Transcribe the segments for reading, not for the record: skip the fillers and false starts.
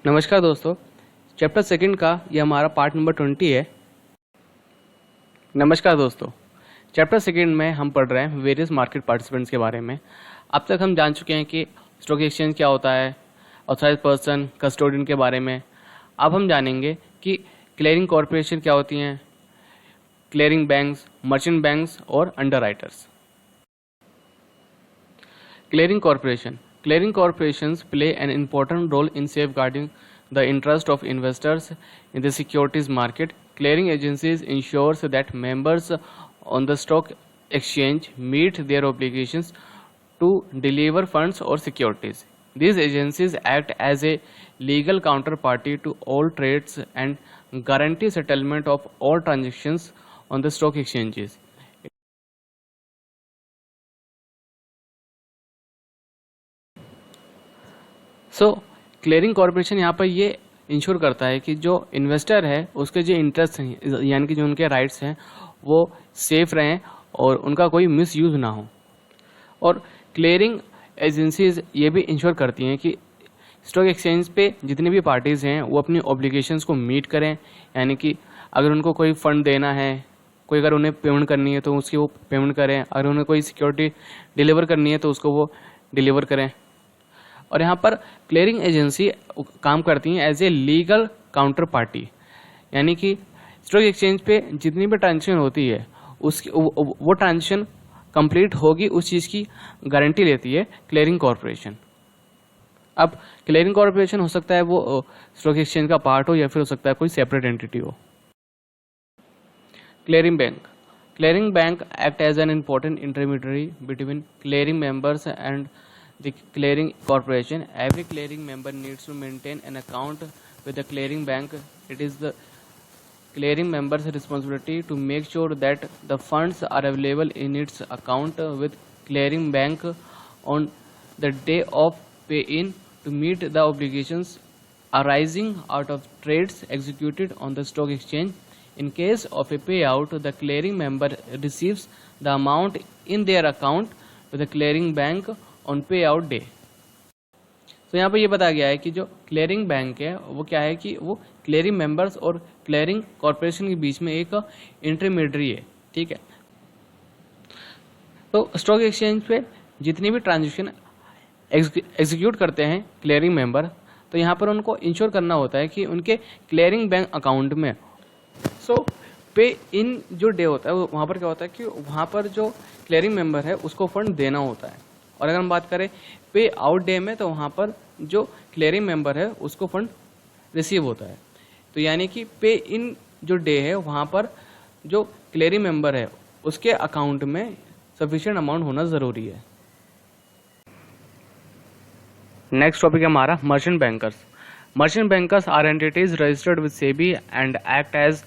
नमस्कार दोस्तों, chapter second का ये हमारा पार्ट नंबर 20 है। नमस्कार दोस्तों, चैप्टर सेकंड में हम पढ़ रहे हैं वेरियस मार्केट पार्टिसिपेंट्स के बारे में। अब तक हम जान चुके हैं कि स्टॉक एक्सचेंज क्या होता है, ऑथराइज्ड पर्सन, कस्टोडियन के बारे में। अब हम जानेंगे कि क्लियरिंग कॉरपोरेशन क्या होती हैं, क्लियरिंग बैंक्स, मर्चेंट बैंक्स और underwriters. Clearing corporation. Clearing corporations play an important role in safeguarding the interest of investors in the securities market. Clearing agencies ensures that members on the stock exchange meet their obligations to deliver funds or securities. These agencies act as a legal counterparty to all trades and guarantee settlement of all transactions on the stock exchanges. Clearing corporation यहाँ पर ये ensure करता है कि जो investor है उसके जो इंटरेस्ट हैं, यानी कि जो उनके राइट्स हैं, वो सेफ रहें और उनका कोई मिसयूज ना हो। और क्लियरिंग एजेंसीज ये भी इंश्योर करती हैं कि स्टॉक एक्सचेंज पे जितनी भी पार्टीज़ हैं वो अपनी ऑब्लिगेशंस को मीट करें, यानी कि अगर उनको कोई फंड देना है, कोई अगर उन्हें पेमेंट करनी है तो उसकी वो पेमेंट करें, अगर उन्हें कोई सिक्योरिटी डिलीवर करनी है तो उसको वो डिलीवर करें। और यहाँ पर क्लियरिंग एजेंसी काम करती हैं as a legal counter party, यानी कि स्टॉक एक्सचेंज पे जितनी भी ट्रांजेक्शन होती है उसकी वो ट्रांजेक्शन कंप्लीट होगी, उस चीज़ की गारंटी लेती है क्लियरिंग कॉरपोरेशन। अब क्लियरिंग कॉरपोरेशन हो सकता है वो स्टॉक एक्सचेंज का पार्ट हो या फिर हो सकता है कोई सेपरेट एंटिटी हो। Clearing bank. Clearing bank act as an important intermediary between clearing members and the clearing corporation. Every clearing member needs to maintain an account with the clearing bank. It is the clearing member's responsibility to make sure that the funds are available in its account with clearing bank on the day of pay-in to meet the obligations arising out of trades executed on the stock exchange. In case of a payout, the clearing member receives the amount in their account with the clearing bank on payout day. तो यहाँ पर ये बताया गया है कि जो clearing bank है वो क्या है कि वो क्लियरिंग मेंबर्स और क्लियरिंग कॉरपोरेशन के बीच में एक इंटरमीडियरी है, ठीक है। तो स्टॉक एक्सचेंज पे जितनी भी ट्रांजेक्शन एग्जीक्यूट करते हैं क्लियरिंग मेंबर, तो यहाँ पर उनको इंश्योर करना होता है कि उनके क्लियरिंग बैंक अकाउंट में पे इन जो डे होता है वहाँ पर क्या होता है कि वहाँ पर जो क्लियरिंग मेंबर है उसको फंड देना होता है। और अगर हम बात करें पे आउट डे में, तो वहाँ पर जो क्लियरिंग मेंबर है उसको फंड रिसीव होता है। तो यानी कि पे इन जो डे है वहाँ पर जो क्लियरिंग मेंबर है उसके अकाउंट में सफिशिएंट अमाउंट होना ज़रूरी है। नेक्स्ट टॉपिक है हमारा merchant bankers. Merchant bankers are entities registered with SEBI and act as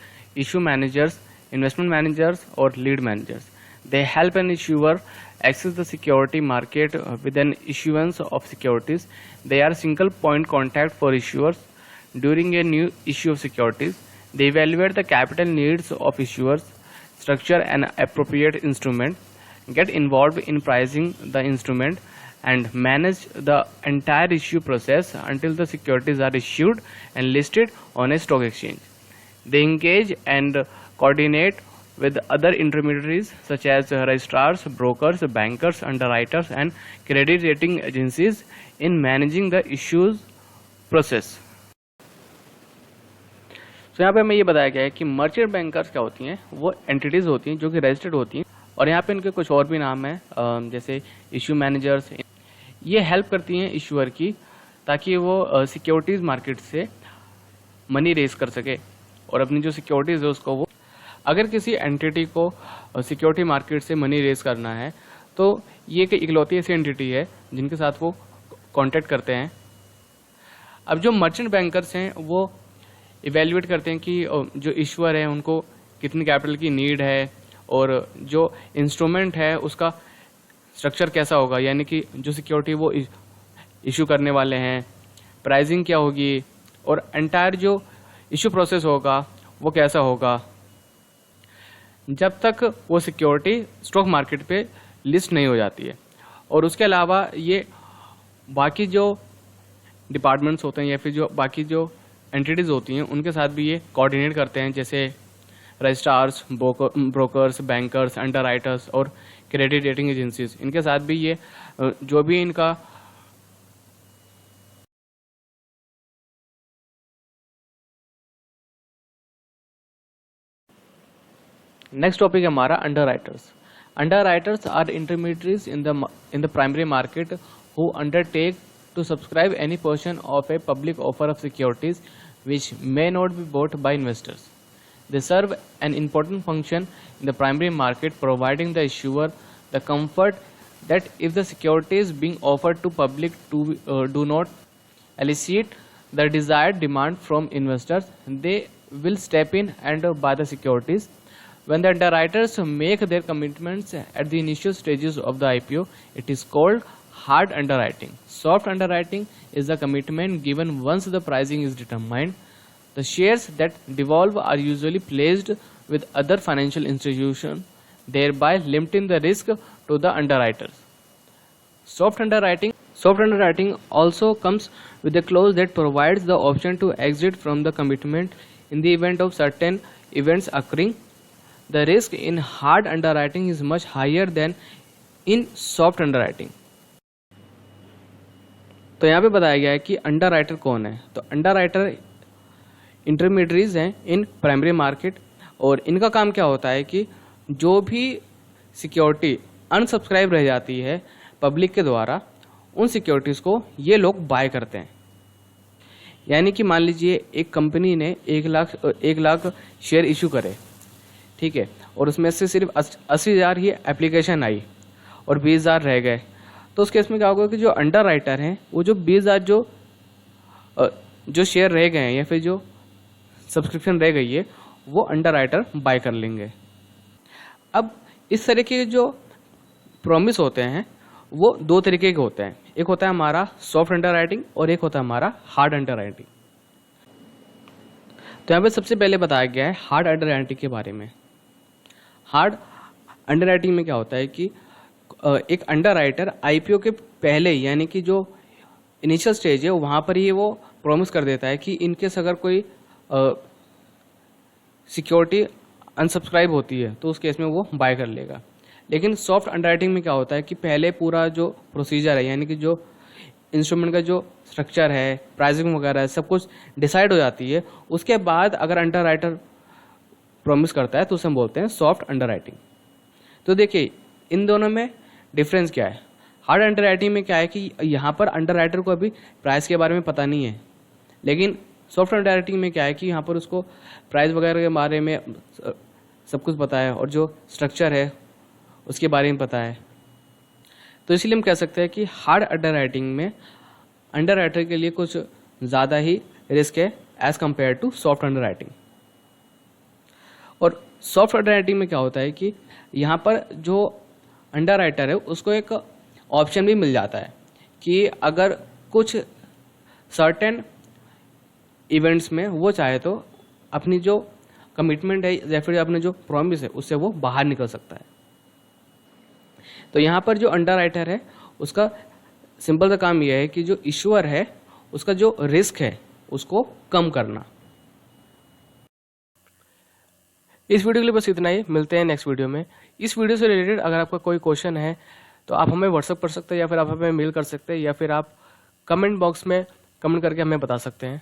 issue managers, investment managers, or lead managers. They help an issuer access the security market with an issuance of securities. They are single point contact for issuers during a new issue of securities. They evaluate the capital needs of issuers, structure an appropriate instrument, get involved in pricing the instrument, and manage the entire issue process until the securities are issued and listed on a stock exchange. They engage and coordinate with other intermediaries such as registrars, brokers, bankers, underwriters, and credit rating agencies in managing the issues process. तो यहाँ पे हमें ये बताया गया है कि merchant bankers क्या होती हैं, वो एंटिटीज होती हैं जो कि रजिस्टर्ड होती हैं, और यहाँ पे इनके कुछ और भी नाम हैं, जैसे इशू मैनेजर्स। ये हेल्प करती हैं इशूअर की ताकि वो सिक्योरिटीज़ मार्केट से मनी रेज कर सके और अपनी जो सिक्योरिटीज़ है उसको वो, अगर किसी एंटिटी को सिक्योरिटी मार्केट से मनी रेज करना है तो ये एक इकलौती ऐसी एंटिटी है जिनके साथ वो कांटेक्ट करते हैं। अब जो मर्चेंट बैंकर्स हैं वो इवेल्युएट करते हैं कि जो इशूअर है उनको कितनी कैपिटल की नीड है और जो इंस्ट्रूमेंट है उसका स्ट्रक्चर कैसा होगा, यानी कि जो सिक्योरिटी वो इशू करने वाले हैं, प्राइसिंग क्या होगी, और एंटायर जो इशू प्रोसेस होगा वो कैसा होगा जब तक वो सिक्योरिटी स्टॉक मार्केट पे लिस्ट नहीं हो जाती है। और उसके अलावा ये बाकी जो डिपार्टमेंट्स होते हैं या फिर जो बाकी जो एंटिटीज़ होती हैं उनके साथ भी ये कोऑर्डिनेट करते हैं, जैसे रजिस्ट्रार्स, ब्रोकर्स, बैंकर्स, अंडरराइटर्स और क्रेडिट रेटिंग एजेंसीज। इनके साथ भी ये जो भी इनका नेक्स्ट टॉपिक है हमारा underwriters. Underwriters are intermediaries in the primary market who undertake to subscribe any portion of a public offer of securities which may not be bought by investors. They serve an important function in the primary market, providing the issuer the comfort that if the securities being offered to public do not elicit the desired demand from investors, they will step in and buy the securities. When the underwriters make their commitments at the initial stages of the IPO, it is called hard underwriting. Soft underwriting is the commitment given once the pricing is determined. The shares that devolve are usually placed with other financial institutions, thereby limiting the risk to the underwriters. Soft underwriting also comes with a clause that provides the option to exit from the commitment in the event of certain events occurring. The risk in hard underwriting is much higher than in soft underwriting. तो यहाँ पे बताया गया है कि underwriter कौन है। तो अंडरराइटर इंटरमीडिएट्स हैं इन प्राइमरी मार्केट, और इनका काम क्या होता है कि जो भी सिक्योरिटी अनसब्सक्राइब रह जाती है पब्लिक के द्वारा, उन सिक्योरिटीज़ को ये लोग बाय करते हैं। यानी कि मान लीजिए एक कंपनी ने 1 लाख शेयर इशू करे, ठीक है, और उसमें से सिर्फ 80,000 ही एप्लीकेशन आई और 20,000 रह गए, तो उस केस में क्या होगा कि जो अंडर राइटर हैं वो जो 20,000 जो शेयर रह गए हैं या फिर जो सब्सक्रिप्शन रह गई है वो अंडर राइटर बाय कर लेंगे। अब इस तरह के जो प्रॉमिस होते हैं वो 2 तरीके के होते हैं। एक होता है हमारा सॉफ्ट अंडर राइटिंग और एक होता है हमारा हार्ड अंडर राइटिंग। तो यहाँ पे सबसे पहले बताया गया है हार्ड अंडर राइटिंग के बारे में। हार्ड अंडर राइटिंग में क्या होता है कि एक अंडर राइटर आईपीओ के पहले, यानी कि जो इनिशियल स्टेज है वहाँ पर ही वो प्रॉमिस कर देता है कि इनकेस अगर कोई सिक्योरिटी अनसब्सक्राइब होती है तो उस केस में वो बाय कर लेगा। लेकिन सॉफ्ट अंडर राइटिंग में क्या होता है कि पहले पूरा जो प्रोसीजर है, यानी कि जो इंस्ट्रूमेंट का जो स्ट्रक्चर है, प्राइसिंग वगैरह है, सब कुछ डिसाइड हो जाती है। उसके बाद अगर अंडर राइटर प्रॉमिस करता है तो उसे हम बोलते हैं सॉफ्ट अंडर राइटिंग। तो देखिए इन दोनों में डिफरेंस क्या है। हार्ड अंडर राइटिंग में क्या है कि यहाँ पर अंडर राइटर को अभी प्राइस के बारे में पता नहीं है, लेकिन सॉफ्ट अंडर राइटिंग में क्या है कि यहाँ पर उसको प्राइस वगैरह के बारे में सब कुछ पता है और जो स्ट्रक्चर है उसके बारे में पता है। तो इसलिए हम कह सकते हैं कि हार्ड अंडर राइटिंग में अंडर राइटर के लिए कुछ ज़्यादा ही रिस्क है as compared to soft underwriting. और सॉफ्ट अंडर राइटिंग में क्या होता है कि यहाँ पर जो अंडर राइटर है उसको एक ऑप्शन भी मिल जाता है कि अगर कुछ सर्टेन इवेंट्स में वो चाहे तो अपनी जो कमिटमेंट है या फिर अपने जो प्रॉमिस है उससे वो बाहर निकल सकता है। तो यहाँ पर जो अंडर राइटर है उसका सिंपल सा काम यह है कि जो इश्यूअर है उसका जो रिस्क है उसको कम करना। इस वीडियो के लिए बस इतना ही, मिलते हैं नेक्स्ट वीडियो में। इस वीडियो से रिलेटेड अगर आपका कोई क्वेश्चन है तो आप हमें व्हाट्सअप कर सकते हैं या फिर आप हमें मेल कर सकते हैं या फिर आप कमेंट बॉक्स में कमेंट करके हमें बता सकते हैं।